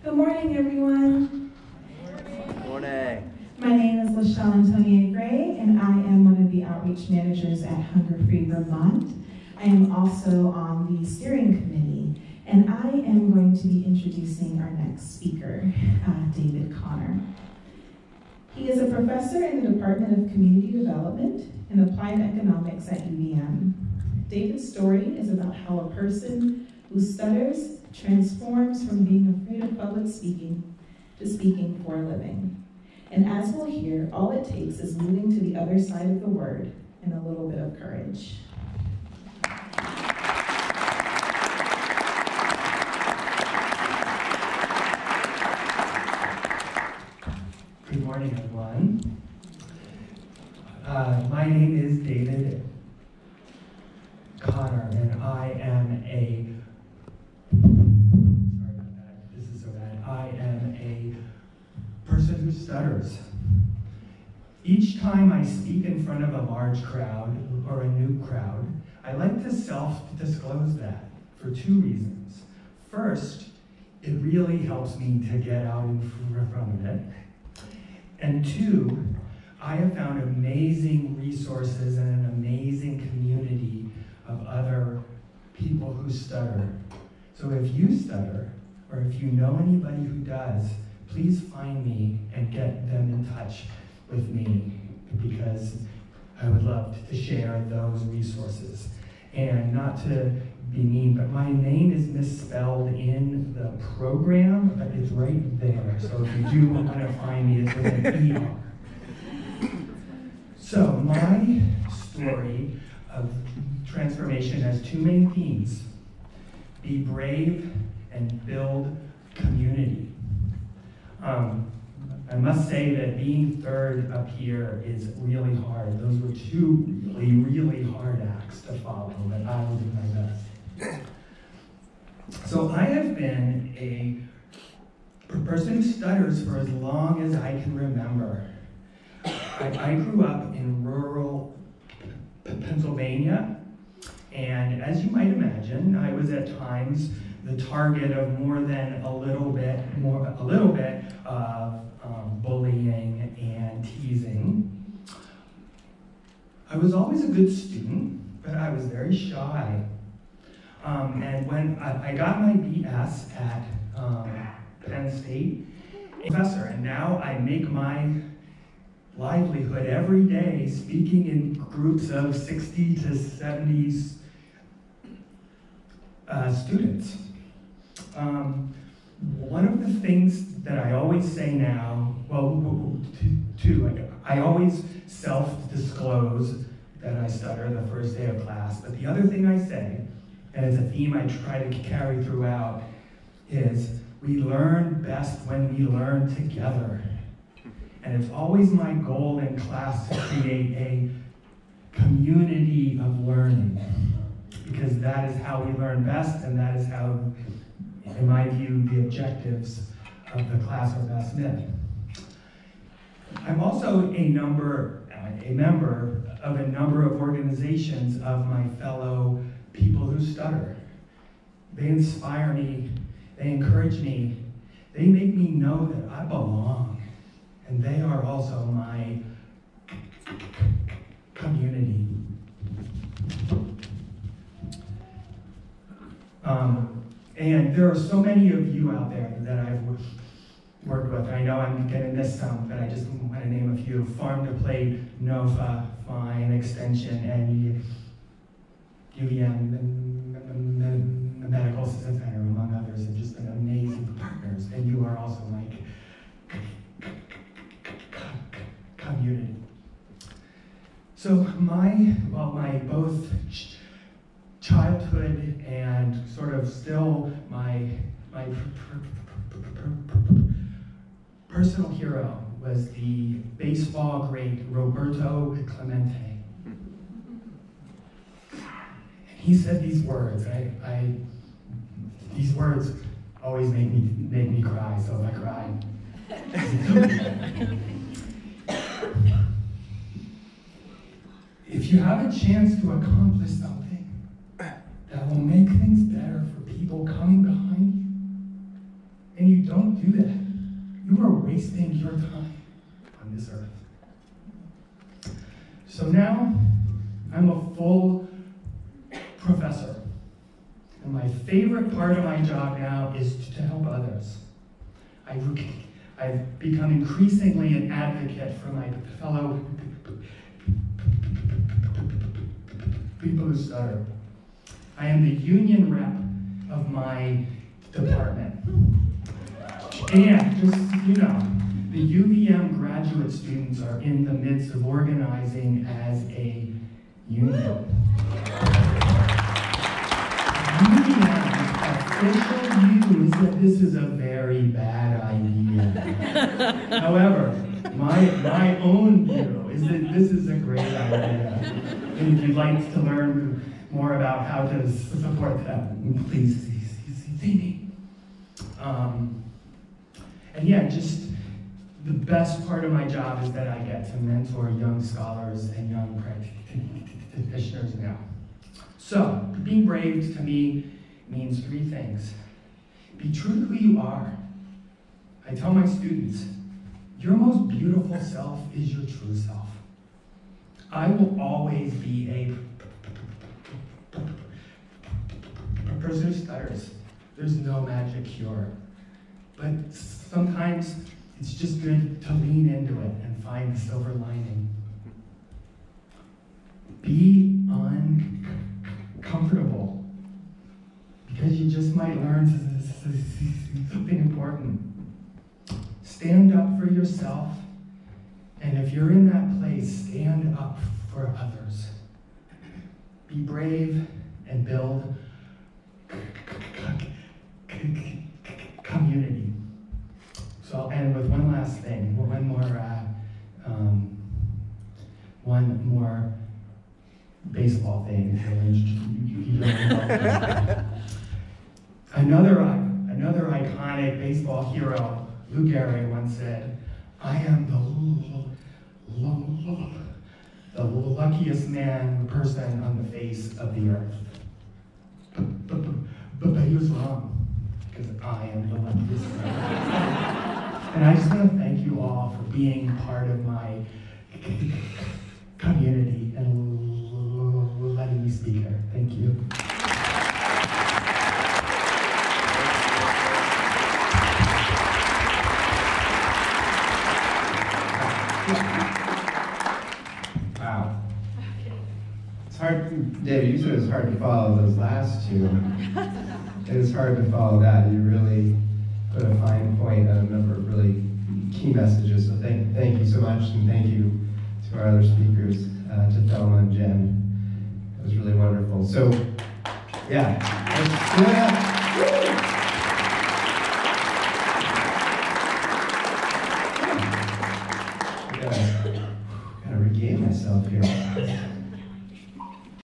Good morning, everyone. Good morning. My name is LaShawn Antonia Gray, and I am one of the outreach managers at Hunger Free Vermont. I am also on the steering committee, and I am going to be introducing our next speaker, David Connor. He is a professor in the Department of Community Development and Applied Economics at UVM. David's story is about how a person who stutters transforms from being afraid of public speaking to speaking for a living. And as we'll hear, all it takes is moving to the other side of the word and a little bit of courage. Good morning, everyone. My name is David Connor, and I am a person who stutters. Each time I speak in front of a large crowd or a new crowd, I like to self-disclose that for two reasons. First, it really helps me to get out in front of it. And two, I have found amazing resources and an amazing community of other people who stutter. So if you stutter, or if you know anybody who does, please find me and get them in touch with me, because I would love to share those resources. And not to be mean, but my name is misspelled in the program, but it's right there. So if you do want to find me, it's with an ER. So my story of transformation has two main themes: be brave and build community. I must say that being third up here is really hard. Those were two really hard acts to follow, but I will do my best. So I have been a person who stutters for as long as I can remember. I grew up in rural Pennsylvania, and as you might imagine, I was at times the target of more than a little bit of bullying and teasing. I was always a good student, but I was very shy. And when I got my BS at Penn State, professor, and now I make my livelihood every day speaking in groups of 60 to 70 students. One of the things that I always say now, well, I always self-disclose that I stutter the first day of class, but the other thing I say, and it's a theme I try to carry throughout, is we learn best when we learn together. And it's always my goal in class to create a community of learning, because that is how we learn best, and that is how, in my view, the objectives of the class are best met. I'm also a member of a number of organizations of my fellow people who stutter. They inspire me, they encourage me, they make me know that I belong, and they are also my community. And there are so many of you out there that I've worked with. I know I'm going to miss some, but I just want to name a few. Farm to Plate, NOFA, Fine, Extension, and UVM, the Medical Center, among others, have just been amazing partners. And you are also my community. So my both childhood and sort of still my personal hero was the baseball great Roberto Clemente. And he said these words. These words always make me cry, so I cried. If you have a chance to accomplish something that will make things better for people coming behind you, And you don't do that, you are wasting your time on this earth. So now, I'm a full professor. And my favorite part of my job now is to help others. I've become increasingly an advocate for my fellow people who stutter. I am the union rep of my department. And just, you know, the UVM graduate students are in the midst of organizing as a union. UVM's official view is that this is a very bad idea. However, my own view is that this is a great idea. And if you'd like to learn more about how to support that, please see me. And yeah, just the best part of my job is that I get to mentor young scholars and young practitioners now. So, being brave to me means three things. Be true to who you are. I tell my students, your most beautiful self is your true self. I will always be a person who stutters. There's no magic cure. But sometimes it's just good to lean into it and find the silver lining. Be uncomfortable, because you just might learn something important. Stand up for yourself, and if you're in that place, stand up for others. Be brave and build community. So I'll end with one last thing, one more baseball thing. Another iconic baseball hero, Lou Gehrig, once said, "I am the luckiest person on the face of the earth." But he was wrong, because I am the luckiest man. And I just want to thank you all for being part of my community and letting me speak here. Thank you. Wow. It's hard, David, you said it was hard to follow those last two. It is hard to follow that. You really put a fine point on a number of really key messages. So thank you so much, and thank you to our other speakers, to Thelma and Jen. It was really wonderful. So, yeah, let's do it. Gotta regain myself here.